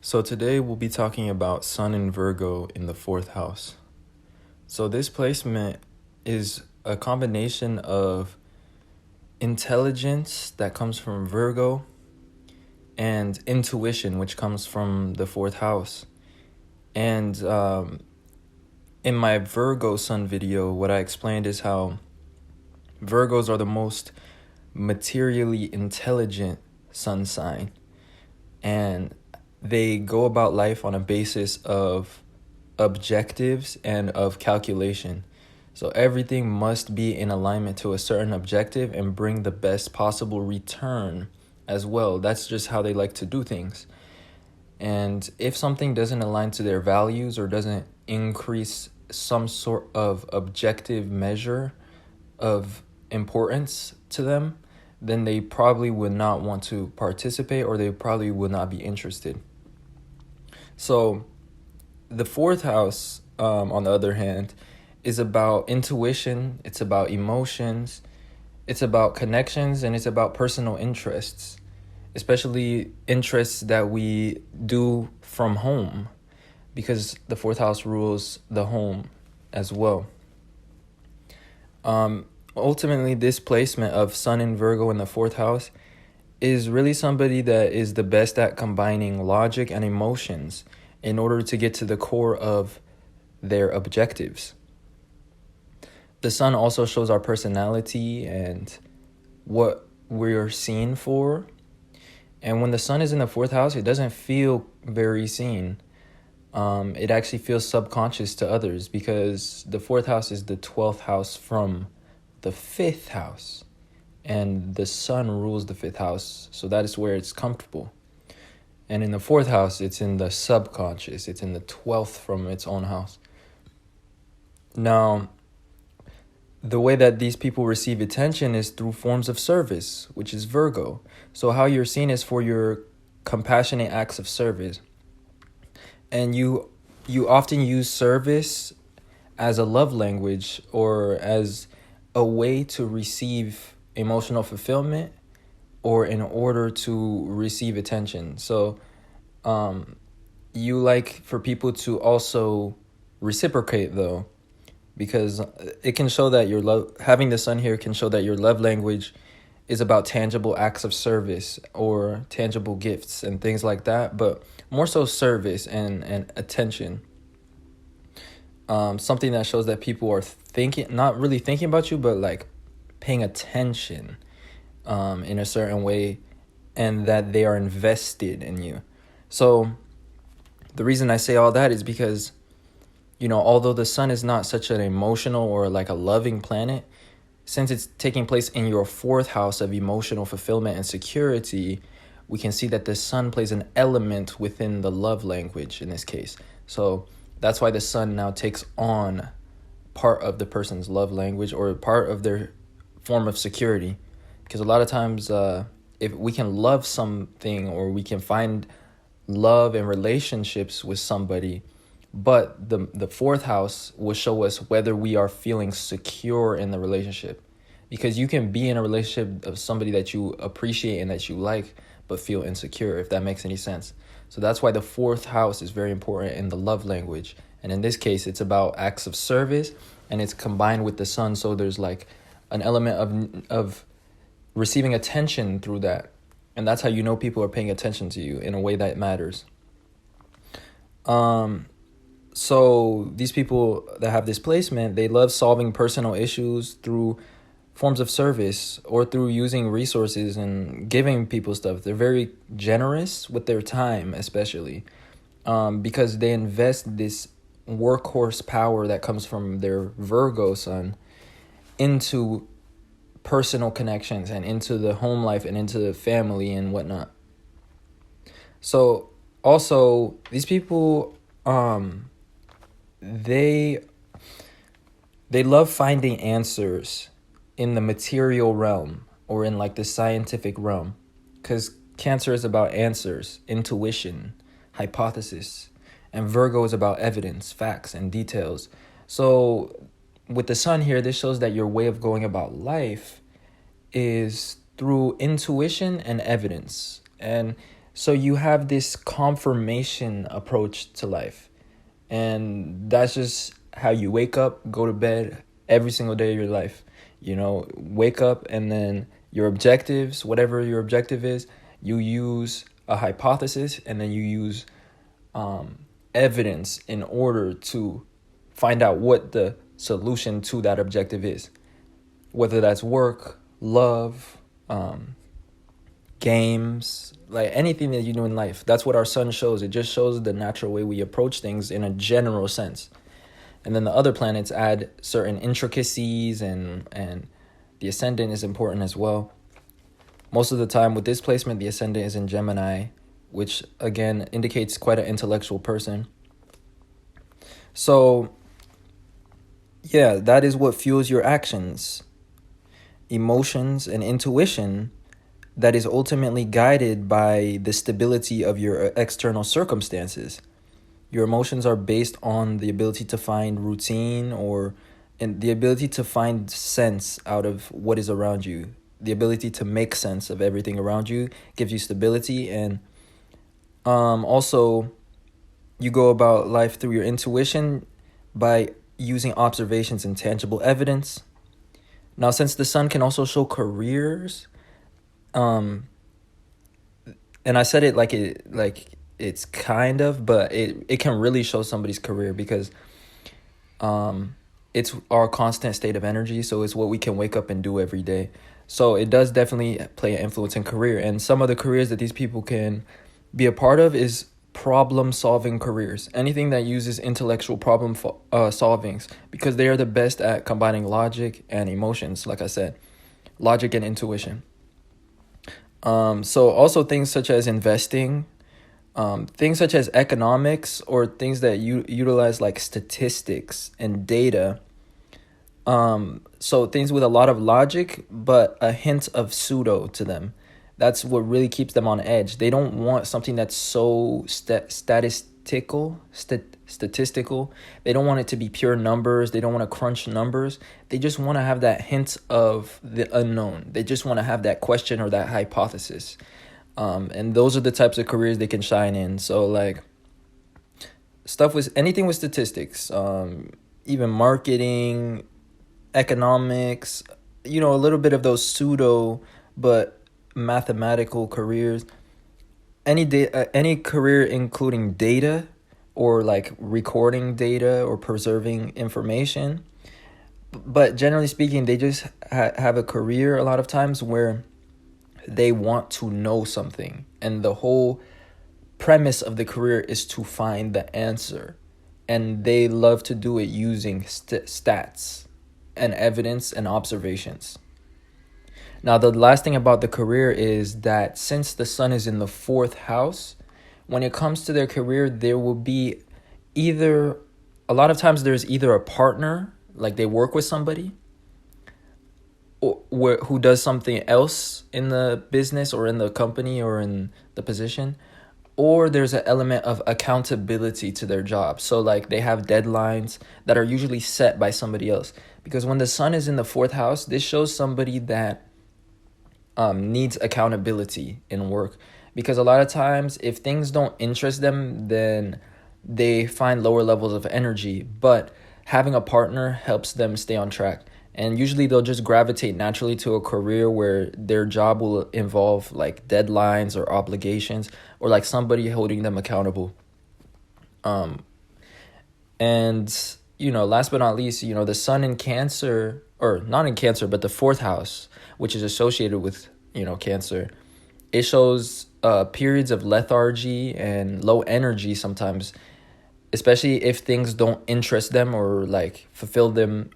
So today we'll be talking about Sun in Virgo in the fourth house. So this placement is a combination of intelligence that comes from Virgo and intuition, which comes from the fourth house. And in my Virgo Sun video, what I explained is how Virgos are the most materially intelligent sun sign. And they go about life on a basis of objectives and of calculation. So everything must be in alignment to a certain objective and bring the best possible return as well. That's just how they like to do things. And if something doesn't align to their values or doesn't increase some sort of objective measure of importance to them, then they probably would not want to participate, or they probably would not be interested. So the fourth house, on the other hand, is about intuition, it's about emotions, it's about connections, and it's about personal interests, especially interests that we do from home, because the fourth house rules the home as well. Ultimately, this placement of Sun in Virgo in the fourth house is really somebody that is the best at combining logic and emotions in order to get to the core of their objectives. The Sun also shows our personality and what we're seen for. And when the Sun is in the fourth house, it doesn't feel very seen. It actually feels subconscious to others, because the fourth house is the 12th house from the fifth house, and the Sun rules the fifth house, so that is where it's comfortable. And in the fourth house, it's in the subconscious, it's in the 12th from its own house. Now, the way that these people receive attention is through forms of service, which is Virgo. So how you're seen is for your compassionate acts of service. And you often use service as a love language, or as a way to receive emotional fulfillment, or in order to receive attention. So you like for people to also reciprocate, though, because it can show that your love, having the Sun here can show that your love language is about tangible acts of service or tangible gifts and things like that, but more so service and attention. Something that shows that people are not really thinking about you, but like paying attention in a certain way, and that they are invested in you. So the reason I say all that is because, although the Sun is not such an emotional or like a loving planet, since it's taking place in your fourth house of emotional fulfillment and security, we can see that the Sun plays an element within the love language in this case. So that's why the Sun now takes on part of the person's love language, or part of their form of security. Because a lot of times, if we can love something, or we can find love and relationships with somebody, but the fourth house will show us whether we are feeling secure in the relationship. Because you can be in a relationship of somebody that you appreciate and that you like, but feel insecure, if that makes any sense. So that's why the fourth house is very important in the love language. And in this case, it's about acts of service, and it's combined with the Sun. So there's like an element of receiving attention through that. And that's how you know people are paying attention to you in a way that matters. So these people that have this placement, they love solving personal issues through forms of service, or through using resources and giving people stuff. They're very generous with their time, especially because they invest this workhorse power that comes from their Virgo Sun into personal connections and into the home life and into the family and whatnot. So also, these people, they love finding answers in the material realm, or in like the scientific realm, because Cancer is about answers, intuition, hypothesis, and Virgo is about evidence, facts, and details. So with the Sun here, this shows that your way of going about life is through intuition and evidence. And So you have this confirmation approach to life. And that's just how you wake up, go to bed every single day of your life. Wake up, and then your objectives, whatever your objective is, you use a hypothesis, and then you use evidence in order to find out what the solution to that objective is. Whether that's work, love, games, like anything that you do in life. That's what our sun shows. It just shows the natural way we approach things in a general sense. And then the other planets add certain intricacies, and the ascendant is important as well. Most of the time with this placement, the ascendant is in Gemini, which again indicates quite an intellectual person. So yeah, that is what fuels your actions, emotions, and intuition, that is ultimately guided by the stability of your external circumstances. Your emotions are based on the ability to find routine, and the ability to find sense out of what is around you. The ability to make sense of everything around you gives you stability. And also, you go about life through your intuition by using observations and tangible evidence. Now, since the sun can also show careers, and I said it like it's kind of, but it can really show somebody's career, because it's our constant state of energy. So it's what we can wake up and do every day. So it does definitely play an influence in career. And some of the careers that these people can be a part of is problem-solving careers. Anything that uses intellectual problem solvings, because they are the best at combining logic and emotions, like I said, logic and intuition. So also things such as investing, things such as economics, or things that utilize like statistics and data. So things with a lot of logic, but a hint of pseudo to them. That's what really keeps them on edge. They don't want something that's so statistical. They don't want it to be pure numbers. They don't want to crunch numbers. They just want to have that hint of the unknown. They just want to have that question or that hypothesis. And those are the types of careers they can shine in. So like anything with statistics, even marketing, economics, a little bit of those pseudo but mathematical careers. Any career including data, or like recording data or preserving information. But generally speaking, they just have a career a lot of times where they want to know something, and the whole premise of the career is to find the answer, and they love to do it using stats and evidence and observations. Now, the last thing about the career is that since the sun is in the 4th house, when it comes to their career, there will be a lot of times there's either a partner, like they work with somebody, or who does something else in the business or in the company or in the position, or there's an element of accountability to their job. So like they have deadlines that are usually set by somebody else. Because when the sun is in the 4th house, this shows somebody that needs accountability in work. Because a lot of times if things don't interest them, then they find lower levels of energy. But having a partner helps them stay on track. And usually they'll just gravitate naturally to a career where their job will involve like deadlines or obligations, or like somebody holding them accountable. And last but not least, the sun in Cancer, or not in Cancer, but the 4th house, which is associated with, Cancer, it shows periods of lethargy and low energy sometimes, especially if things don't interest them or like fulfill them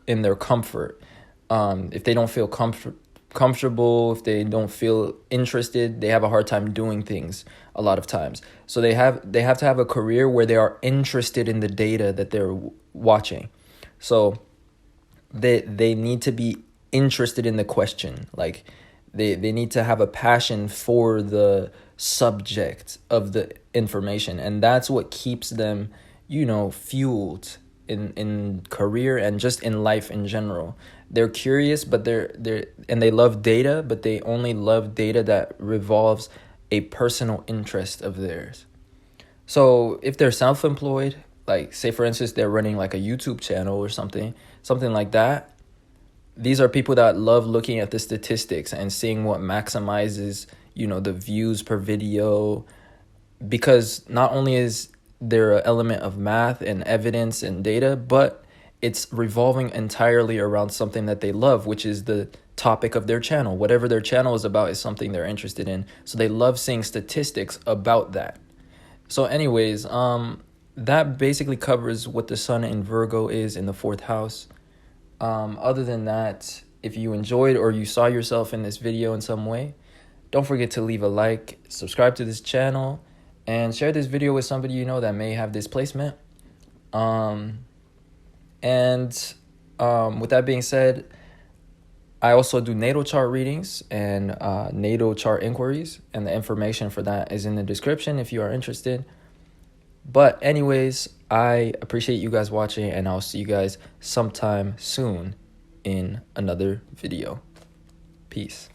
in their comfort. If they don't feel comfortable, if they don't feel interested, they have a hard time doing things a lot of times. So they have to have a career where they are interested in the data that they're watching. So they need to be interested in the question. Like they need to have a passion for the subject of the information, and that's what keeps them, fueled in career and just in life in general. They're curious, but they love data, but they only love data that revolves a personal interest of theirs. So if they're self-employed, like say for instance they're running like a YouTube channel or something like that, these are people that love looking at the statistics and seeing what maximizes, the views per video, because not only is there an element of math and evidence and data, but it's revolving entirely around something that they love, which is the topic of their channel. Whatever their channel is about is something they're interested in. So they love seeing statistics about that. So anyways, that basically covers what the sun in Virgo is in the 4th house. Other than that, if you enjoyed or you saw yourself in this video in some way, don't forget to leave a like, subscribe to this channel, and share this video with somebody you know that may have this placement. With that being said, I also do natal chart readings and natal chart inquiries, and the information for that is in the description if you are interested. But anyways, I appreciate you guys watching, and I'll see you guys sometime soon in another video. Peace.